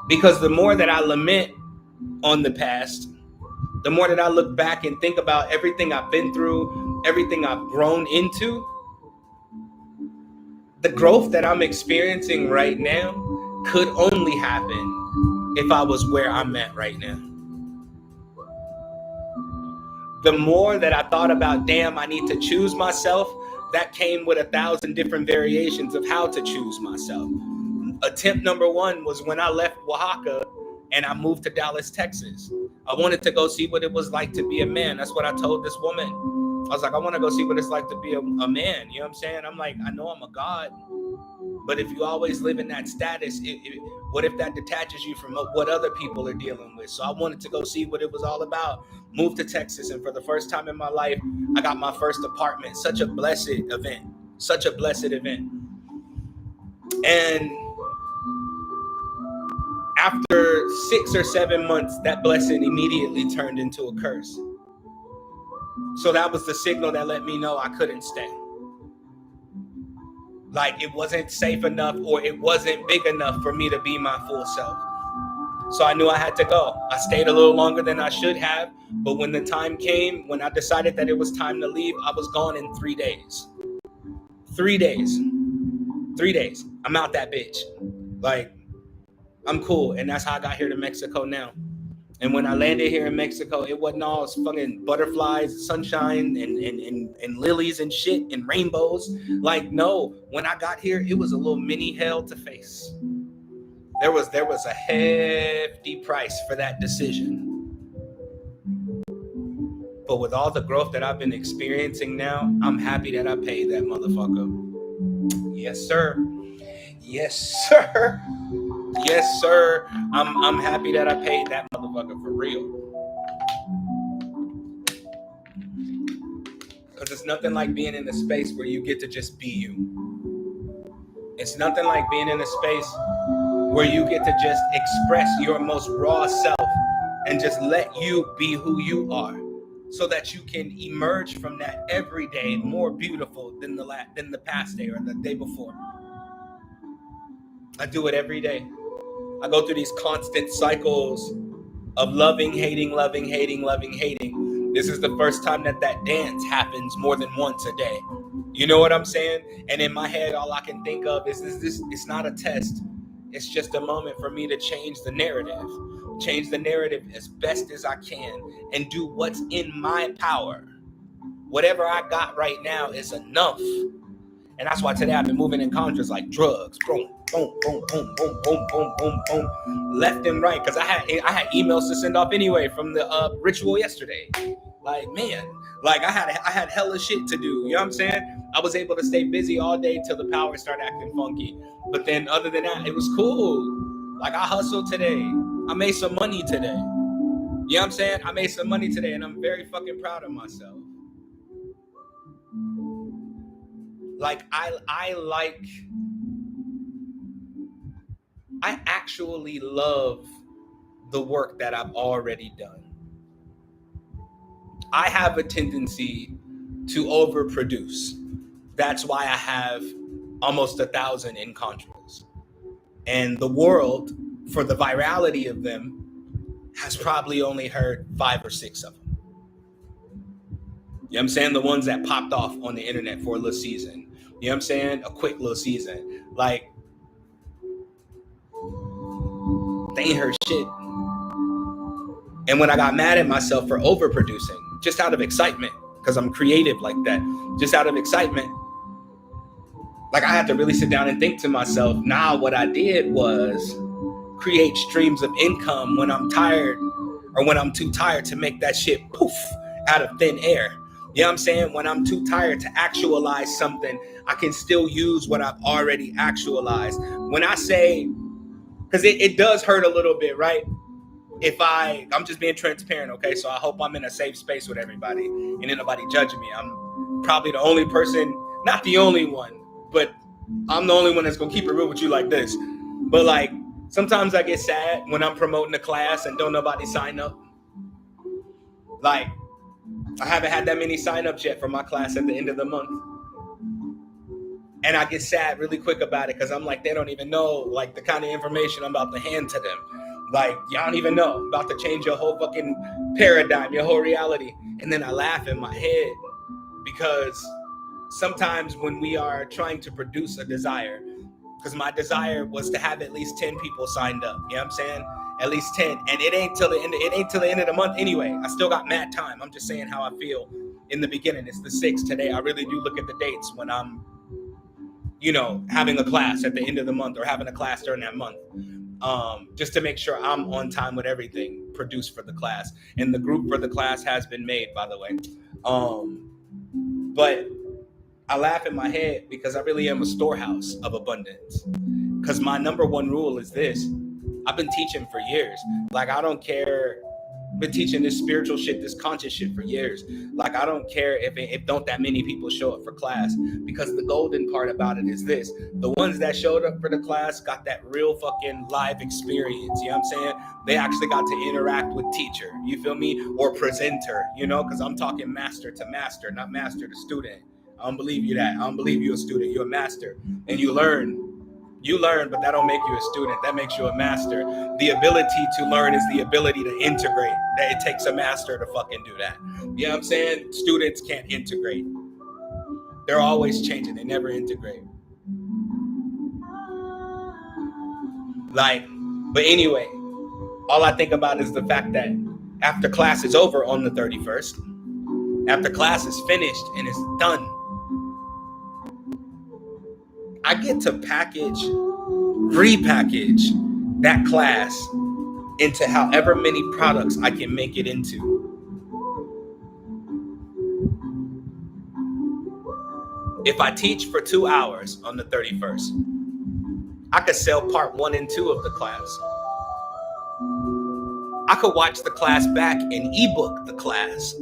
Because the more that I lament on the past, the more that I look back and think about everything I've been through, everything I've grown into, the growth that I'm experiencing right now could only happen if I was where I'm at right now. The more that I thought about, damn, I need to choose myself, that came with 1,000 different variations of how to choose myself. Attempt number one was when I left Oaxaca and I moved to Dallas, Texas. I wanted to go see what it was like to be a man. That's what I told this woman. I was like, I want to go see what it's like to be a man. You know what I'm saying? I'm like, I know I'm a god. But if you always live in that status, what if that detaches you from what other people are dealing with? So I wanted to go see what it was all about. Moved to Texas, and for the first time in my life, I got my first apartment. Such a blessed event. Such a blessed event. And after 6 or 7 months, that blessing immediately turned into a curse. So that was the signal that let me know I couldn't stay. Like, it wasn't safe enough, or it wasn't big enough for me to be my full self. So I knew I had to go. I stayed a little longer than I should have, but when the time came, when I decided that it was time to leave, I was gone in 3 days. 3 days. 3 days. I'm out that bitch. Like, I'm cool. And that's how I got here to Mexico now. And when I landed here in Mexico, it wasn't all fucking butterflies, sunshine, and lilies and shit and rainbows. Like, no, when I got here, it was a little mini hell to face. There was a hefty price for that decision. But with all the growth that I've been experiencing now, I'm happy that I paid that motherfucker. Yes, sir. Yes, sir. Yes, sir. I'm happy that I paid that motherfucker for real. Because it's nothing like being in a space where you get to just be you. It's nothing like being in a space where you get to just express your most raw self and just let you be who you are, so that you can emerge from that every day more beautiful than the past day or the day before. I do it every day. I go through these constant cycles of loving, hating, loving, hating, loving, hating. This is the first time that dance happens more than once a day. You know what I'm saying? And in my head, all I can think of is this. It's not a test. It's just a moment for me to change the narrative as best as I can, and do what's in my power. Whatever I got right now is enough. And that's why today I've been moving in conjures like drugs. Boom, boom, boom, boom, boom, boom, boom, boom, boom, left and right. Because I had emails to send off anyway from the ritual yesterday. Like, man, like I had hella shit to do. You know what I'm saying? I was able to stay busy all day till the power started acting funky. But then other than that, it was cool. Like, I hustled today. I made some money today. You know what I'm saying? I made some money today, and I'm very fucking proud of myself. Like, I actually love the work that I've already done. I have a tendency to overproduce. That's why I have almost 1,000 in contras. And the world, for the virality of them, has probably only heard 5 or 6 of them. You know what I'm saying? The ones that popped off on the internet for a little season. You know what I'm saying? A quick little season. Like, they ain't heard shit. And when I got mad at myself for overproducing, just out of excitement, because I'm creative like that, just out of excitement, like, I had to really sit down and think to myself, nah, what I did was create streams of income when I'm tired, or when I'm too tired to make that shit poof out of thin air. You know what I'm saying? When I'm too tired to actualize something, I can still use what I've already actualized. When I say, because it does hurt a little bit, right? If I'm just being transparent, okay? So I hope I'm in a safe space with everybody and ain't nobody judging me. I'm probably the only person, not the only one, but I'm the only one that's gonna keep it real with you like this. But like, sometimes I get sad when I'm promoting a class and don't nobody sign up. Like, I haven't had that many signups yet for my class at the end of the month. And I get sad really quick about it, because I'm like, they don't even know like the kind of information I'm about to hand to them. Like, y'all don't even know. I'm about to change your whole fucking paradigm, your whole reality. And then I laugh in my head, because sometimes when we are trying to produce a desire, because my desire was to have at least 10 people signed up. You know what I'm saying? At least 10. And it ain't till the end of the month anyway. I still got mad time. I'm just saying how I feel in the beginning. It's the 6th today. I really do look at the dates when I'm, having a class at the end of the month, or having a class during that month. Just to make sure I'm on time with everything produced for the class. And the group for the class has been made, by the way. But I laugh in my head because I really am a storehouse of abundance. Because my number one rule is this. I've been teaching for years. Like, I don't care. I've been teaching this spiritual shit, this conscious shit for years. Like, I don't care if don't that many people show up for class. Because the golden part about it is this. The ones that showed up for the class got that real fucking live experience. You know what I'm saying? They actually got to interact with teacher. You feel me? Or presenter, you know? Because I'm talking master to master, not master to student. I don't believe you that. I don't believe you're a student. You're a master. And you learn. You learn, but that don't make you a student. That makes you a master. The ability to learn is the ability to integrate. That it takes a master to fucking do that. You know what I'm saying? Students can't integrate. They're always changing. They never integrate. Like, but anyway, all I think about is the fact that after class is over on the 31st, after class is finished and it's done, I get to repackage that class into however many products I can make it into. If I teach for 2 hours on the 31st, I could sell part 1 and 2 of the class. I could watch the class back and ebook the class.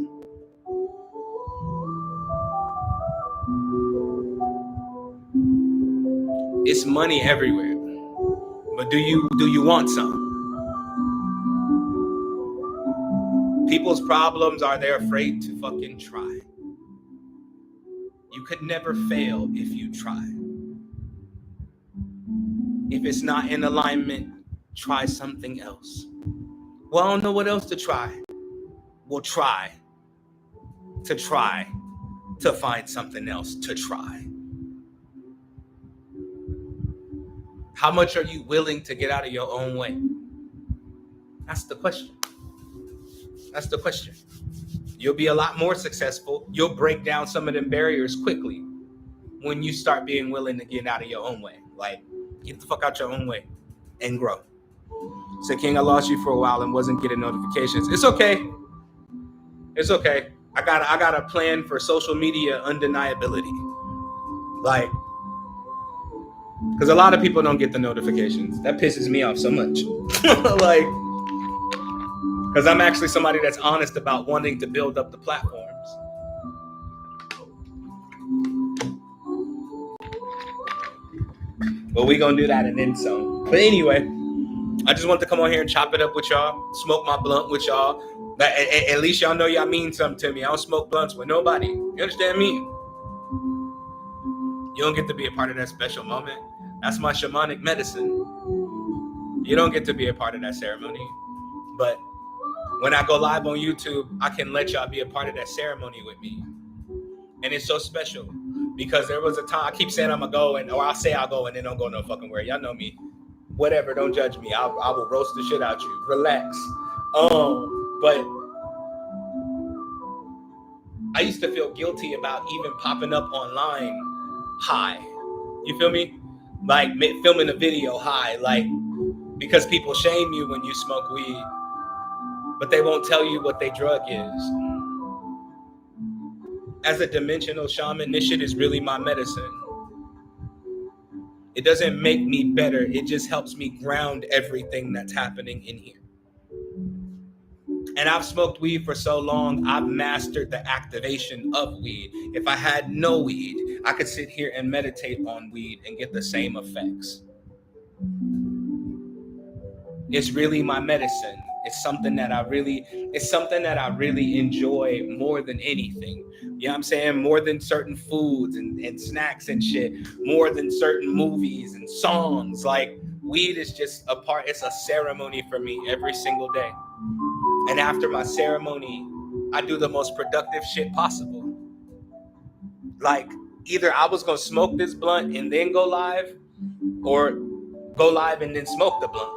It's money everywhere. But do you want some? People's problems are they're afraid to fucking try. You could never fail if you try. If it's not in alignment, try something else. Well, I don't know what else to try. Well, try to find something else to try. How much are you willing to get out of your own way? That's the question. That's the question. You'll be a lot more successful. You'll break down some of them barriers quickly when you start being willing to get out of your own way. Like, get the fuck out your own way and grow. Say, King, I lost you for a while and wasn't getting notifications. It's okay. It's okay. I got a plan for social media undeniability. Like, because a lot of people don't get the notifications. That pisses me off so much. Like, because I'm actually somebody that's honest about wanting to build up the platforms. But we gonna do that and then some. But anyway, I just want to come on here and chop it up with y'all, smoke my blunt with y'all. But at least y'all know y'all mean something to me. I don't smoke blunts with nobody. You understand me? You don't get to be a part of that special moment. That's my shamanic medicine. You don't get to be a part of that ceremony. But when I go live on YouTube, I can let y'all be a part of that ceremony with me. And it's so special because there was a time, I keep saying I'm gonna go, or I'll say I'll go and then don't go no fucking where. Y'all know me. Whatever, don't judge me. I will roast the shit out you. Relax. But I used to feel guilty about even popping up online high. You feel me? Like filming a video high, like, because people shame you when you smoke weed, but they won't tell you what their drug is. As a dimensional shaman, this shit is really my medicine. It doesn't make me better. It just helps me ground everything that's happening in here. And I've smoked weed for so long, I've mastered the activation of weed. If I had no weed, I could sit here and meditate on weed and get the same effects. It's really my medicine. It's something that I really enjoy more than anything. You know what I'm saying? More than certain foods and snacks and shit. More than certain movies and songs. Like, weed is just a part. It's a ceremony for me every single day. And after my ceremony, I do the most productive shit possible. Like, either I was going to smoke this blunt and then go live, or go live and then smoke the blunt.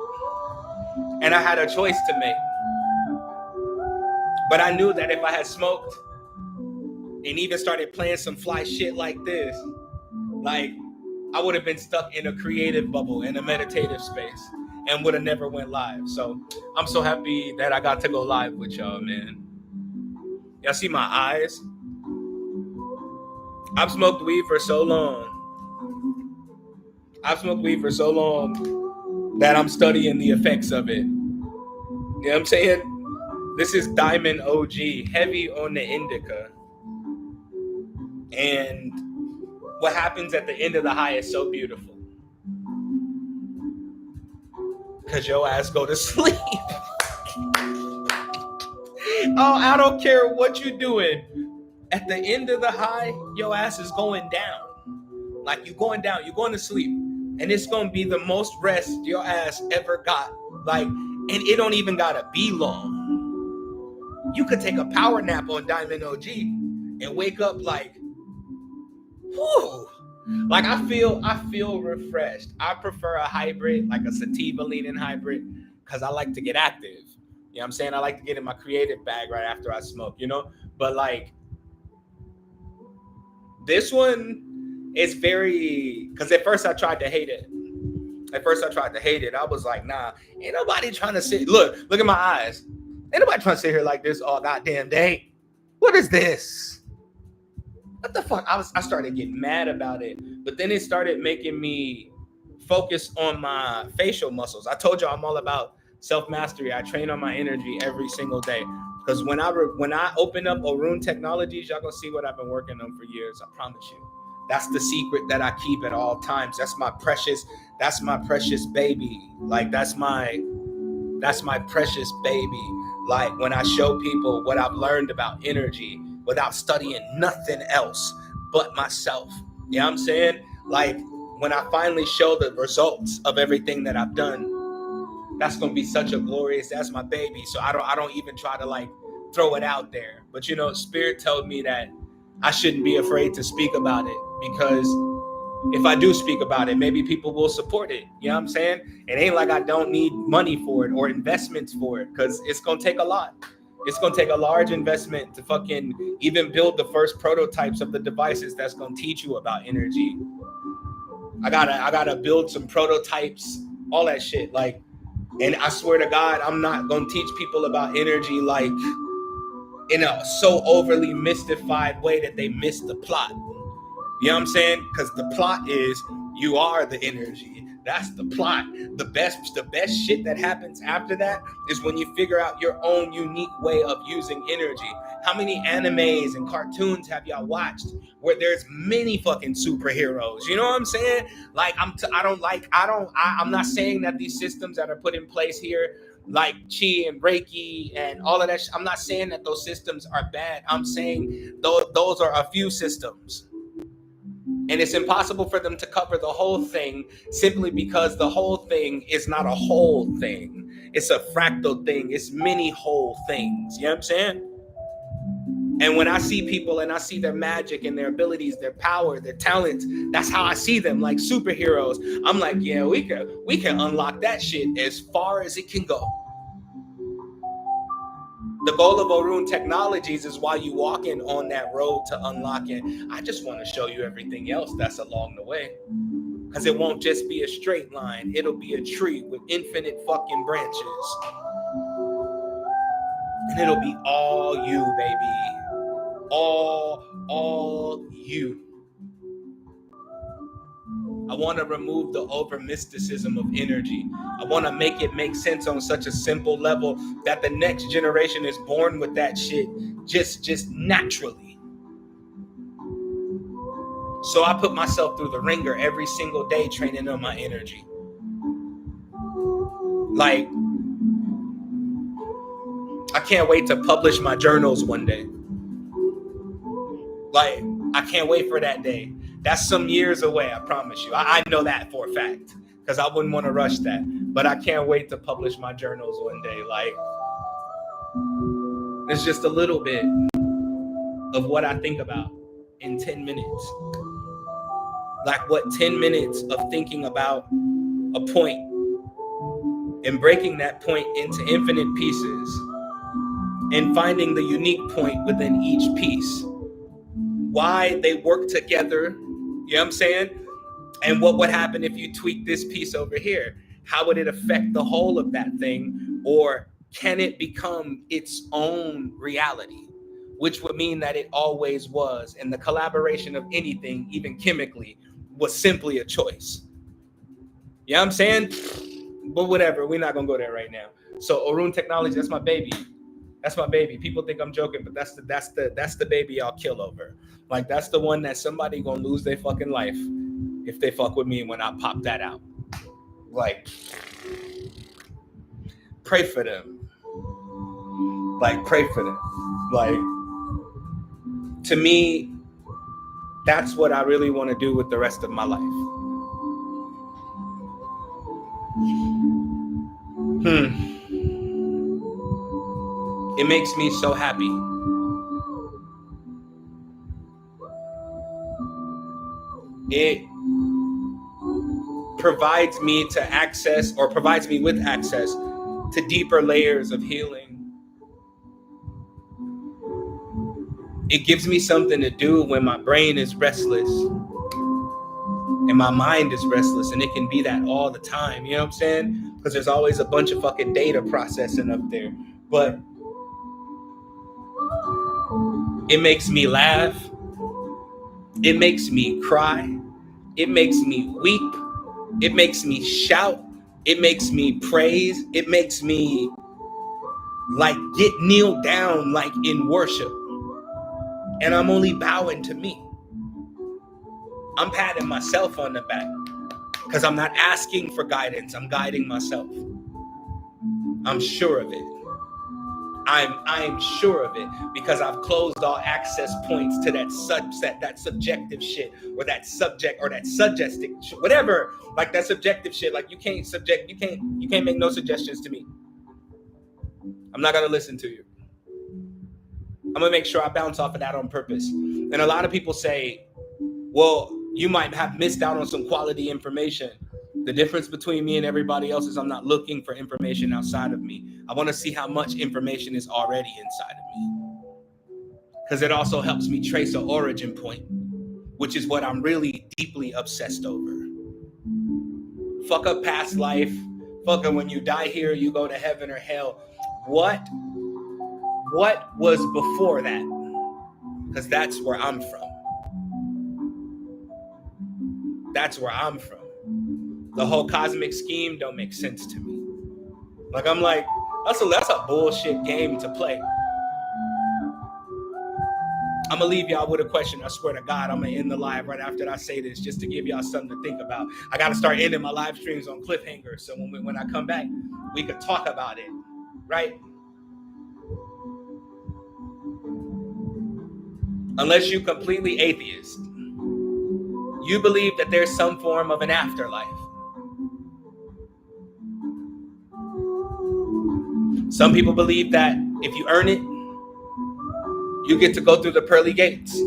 And I had a choice to make. But I knew that if I had smoked and even started playing some fly shit like this, like, I would have been stuck in a creative bubble, in a meditative space, and would have never went live. So I'm so happy that I got to go live with y'all, man. Y'all see my eyes? I've smoked weed for so long. I've smoked weed for so long that I'm studying the effects of it. You know what I'm saying? This is Diamond OG, heavy on the indica. And what happens at the end of the high is so beautiful. Because your ass go to sleep. Oh, I don't care what you're doing. At the end of the high, your ass is going down. Like you're going down, you're going to sleep. And it's going to be the most rest your ass ever got. Like, and it don't even got to be long. You could take a power nap on Diamond OG and wake up like, whew. Like I feel refreshed. I prefer a hybrid, like a sativa leaning hybrid, because I like to get active. You know what I'm saying? I like to get in my creative bag right after I smoke, you know? But like this one is very, because at first I tried to hate it. I was like, nah, ain't nobody trying to sit. Look at my eyes. Ain't nobody trying to sit here like this all goddamn day. What is this? What the fuck? I started getting mad about it, but then it started making me focus on my facial muscles. I told you I'm all about self-mastery. I train on my energy every single day. Because when I open up Orun Technologies, y'all gonna see what I've been working on for years. I promise you. That's the secret that I keep at all times. That's my precious baby. Like that's my precious baby. Like when I show people what I've learned about energy without studying nothing else but myself. You know what I'm saying? Like when I finally show the results of everything that I've done, that's gonna be such a glorious, that's my baby. So I don't even try to like throw it out there. But you know, Spirit told me that I shouldn't be afraid to speak about it, because if I do speak about it, maybe people will support it. You know what I'm saying? It ain't like I don't need money for it or investments for it, because it's gonna take a lot. It's gonna take a large investment to fucking even build the first prototypes of the devices that's gonna teach you about energy. I gotta build some prototypes, all that shit. Like, and I swear to God, I'm not gonna teach people about energy like in a so overly mystified way that they miss the plot. You know what I'm saying? Because the plot is you are the energy. That's the plot. The best shit that happens after that is when you figure out your own unique way of using energy. How many animes and cartoons have y'all watched where there's many fucking superheroes? You know what I'm saying? Like I'm not saying that these systems that are put in place here, like Chi and Reiki and all of that, I'm not saying that those systems are bad. I'm saying those are a few systems. And it's impossible for them to cover the whole thing simply because the whole thing is not a whole thing. It's a fractal thing. It's many whole things. You know what I'm saying? And when I see people and I see their magic and their abilities, their power, their talents, that's how I see them, like superheroes. I'm like, yeah, we can unlock that shit as far as it can go. The goal of Orun Technologies is while you walking on that road to unlocking, I just want to show you everything else that's along the way. Because it won't just be a straight line. It'll be a tree with infinite fucking branches. And it'll be all you, baby. All you. I want to remove the over mysticism of energy. I want to make it make sense on such a simple level that the next generation is born with that shit just naturally. So I put myself through the ringer every single day training on my energy. Like, I can't wait to publish my journals one day. Like, I can't wait for that day. That's some years away, I promise you. I know that for a fact, because I wouldn't want to rush that. But I can't wait to publish my journals one day. Like, it's just a little bit of what I think about in 10 minutes. Like, what 10 minutes of thinking about a point and breaking that point into infinite pieces and finding the unique point within each piece. Why they work together. You know what I'm saying? And what would happen if you tweak this piece over here? How would it affect the whole of that thing? Or can it become its own reality? which would mean that it always was. And the collaboration of anything, even chemically, was simply a choice. You know what I'm saying? But whatever, we're not gonna go there right now. So Orun Technology, that's my baby. That's my baby. People think I'm joking, but that's the baby I'll kill over. Like, that's the one that somebody gonna lose their fucking life if they fuck with me when I pop that out. Like, pray for them. Like, pray for them. Like, to me, that's what I really want to do with the rest of my life. It makes me so happy. It provides me to access, or provides me with access to deeper layers of healing. It gives me something to do when my brain is restless and my mind is restless, and it can be that all the time. You know what I'm saying? Because there's always a bunch of fucking data processing up there. But it makes me laugh. It makes me cry. It makes me weep. It makes me shout. It makes me praise. It makes me like kneel down like in worship. And I'm only bowing to me. I'm patting myself on the back because I'm not asking for guidance. I'm guiding myself. I'm sure of it. I'm sure of it because I've closed all access points to that subjective shit, or that subject, or that suggestive shit, whatever. Like that subjective shit. Like you can't make no suggestions to me. I'm not gonna listen to you. I'm gonna make sure I bounce off of that on purpose. And a lot of people say, well, you might have missed out on some quality information. The difference between me and everybody else is I'm not looking for information outside of me. I want to see how much information is already inside of me. Because it also helps me trace an origin point, which is what I'm really deeply obsessed over. Fuck up past life. Fuck up when you die here, you go to heaven or hell. What was before that? Because that's where I'm from. That's where I'm from. The whole cosmic scheme don't make sense to me. Like, I'm like, that's a bullshit game to play. I'm gonna leave y'all with a question. I swear to God, I'm gonna end the live right after I say this, just to give y'all something to think about. I gotta start ending my live streams on cliffhangers, so when I come back, we could talk about it, right? Unless you completely atheist, you believe that there's some form of an afterlife. Some people believe that if you earn it, you get to go through the pearly gates.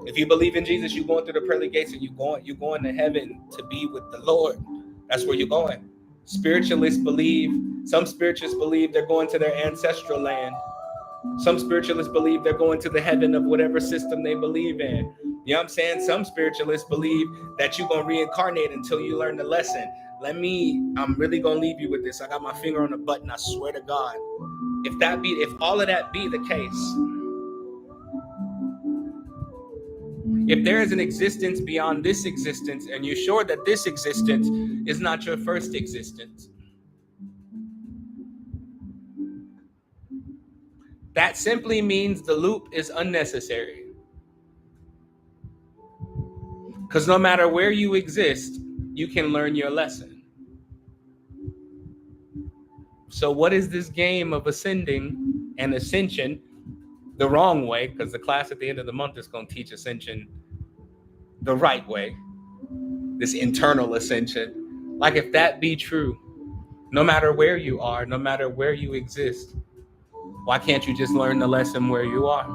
If you believe in Jesus, you're going through the pearly gates and you're going to heaven to be with the Lord. That's where you're going. Some spiritualists believe they're going to their ancestral land. Some spiritualists believe they're going to the heaven of whatever system they believe in. You know what I'm saying? Some spiritualists believe that you're going to reincarnate until you learn the lesson. I'm really going to leave you with this. I got my finger on the button. I swear to God. If all of that be the case, if there is an existence beyond this existence, and you're sure that this existence is not your first existence, that simply means the loop is unnecessary. Because no matter where you exist, you can learn your lesson. So what is this game of ascending and ascension the wrong way? Because the class at the end of the month is going to teach ascension the right way. This internal ascension. Like, if that be true, no matter where you are, no matter where you exist, why can't you just learn the lesson where you are?